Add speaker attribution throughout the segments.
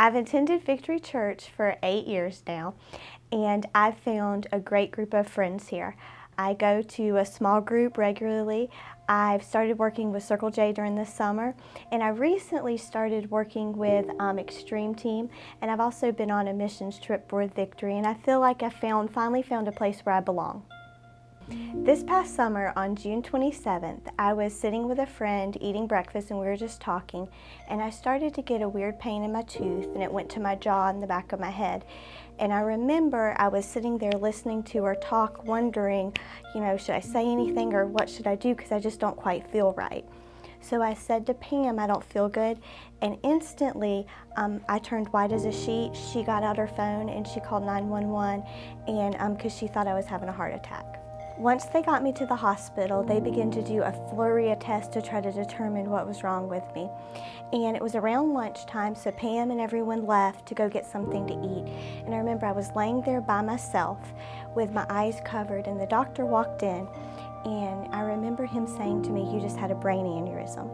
Speaker 1: I've attended Victory Church for 8 years now, and I've found a great group of friends here. I go to a small group regularly. I've started working with Circle J during the summer, and I recently started working with Extreme Team, and I've also been on a missions trip with Victory, and I feel like I finally found a place where I belong. This past summer, on June 27th, I was sitting with a friend eating breakfast and we were just talking, and I started to get a weird pain in my tooth, and it went to my jaw and the back of my head. And I remember I was sitting there listening to her talk, wondering, should I say anything or what should I do, because I just don't quite feel right. So I said to Pam, I don't feel good, and instantly I turned white as a sheet. She got out her phone and she called 911, and because she thought I was having a heart attack. Once they got me to the hospital, they began to do a flurry of tests to try to determine what was wrong with me. And it was around lunchtime, so Pam and everyone left to go get something to eat. And I remember I was laying there by myself with my eyes covered, and the doctor walked in, and I remember him saying to me, "You just had a brain aneurysm."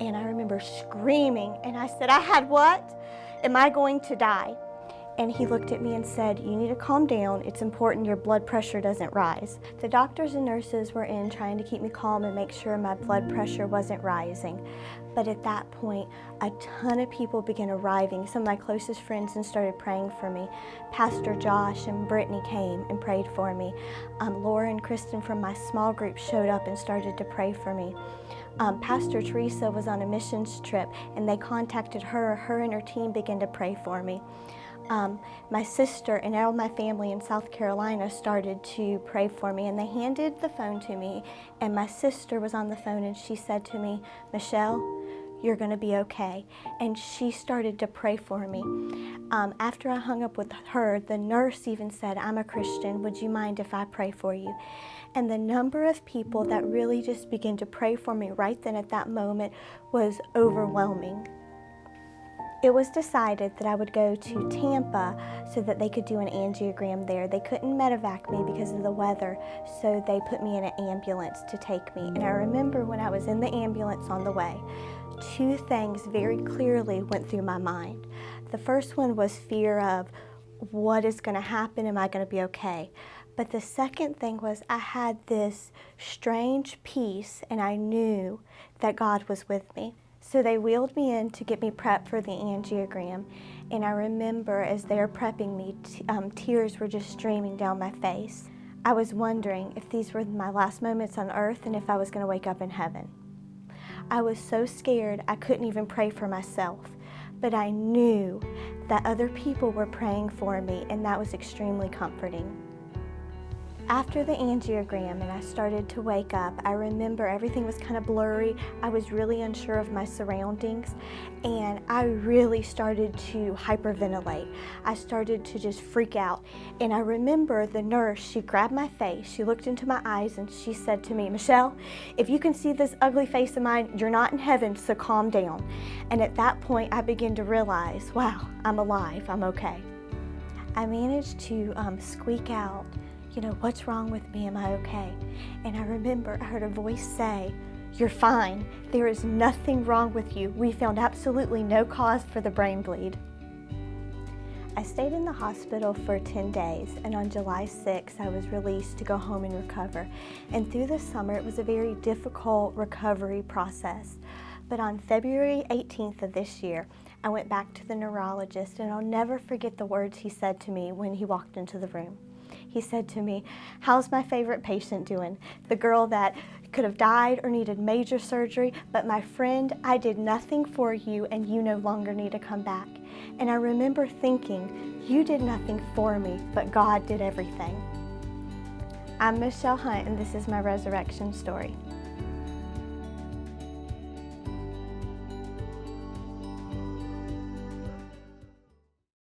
Speaker 1: And I remember screaming, and I said, "I had what? Am I going to die?" And he looked at me and said, "You need to calm down. It's important your blood pressure doesn't rise." The doctors and nurses were in trying to keep me calm and make sure my blood pressure wasn't rising. But at that point, a ton of people began arriving, some of my closest friends, and started praying for me. Pastor Josh and Brittany came and prayed for me. Laura and Kristen from my small group showed up and started to pray for me. Pastor Teresa was on a missions trip, and they contacted her. Her and her team began to pray for me. My sister and all my family in South Carolina started to pray for me, and they handed the phone to me, and my sister was on the phone, and she said to me, "Michelle, you're going to be okay." And she started to pray for me. After I hung up with her, the nurse even said, "I'm a Christian. Would you mind if I pray for you?" And the number of people that really just began to pray for me right then at that moment was overwhelming. It was decided that I would go to Tampa so that they could do an angiogram there. They couldn't medevac me because of the weather, so they put me in an ambulance to take me. And I remember when I was in the ambulance on the way, two things very clearly went through my mind. The first one was fear of, what is going to happen? Am I going to be okay? But the second thing was I had this strange peace, and I knew that God was with me. So they wheeled me in to get me prepped for the angiogram, and I remember as they were prepping me, tears were just streaming down my face. I was wondering if these were my last moments on earth and if I was going to wake up in heaven. I was so scared I couldn't even pray for myself, but I knew that other people were praying for me, and that was extremely comforting. After the angiogram and I started to wake up, I remember everything was kind of blurry. I was really unsure of my surroundings, and I really started to hyperventilate. I started to just freak out. And I remember the nurse, she grabbed my face, she looked into my eyes, and she said to me, "Michelle, if you can see this ugly face of mine, you're not in heaven, so calm down." And at that point, I began to realize, wow, I'm alive, I'm okay. I managed to squeak out, "What's wrong with me? Am I okay?" And I remember I heard a voice say, "You're fine. There is nothing wrong with you. We found absolutely no cause for the brain bleed." I stayed in the hospital for 10 days, and on July 6th, I was released to go home and recover. And through the summer, it was a very difficult recovery process. But on February 18th of this year, I went back to the neurologist, and I'll never forget the words he said to me when he walked into the room. He said to me, "How's my favorite patient doing? The girl that could have died or needed major surgery, but my friend, I did nothing for you, and you no longer need to come back." And I remember thinking, you did nothing for me, but God did everything. I'm Michelle Hunt, and this is my resurrection story.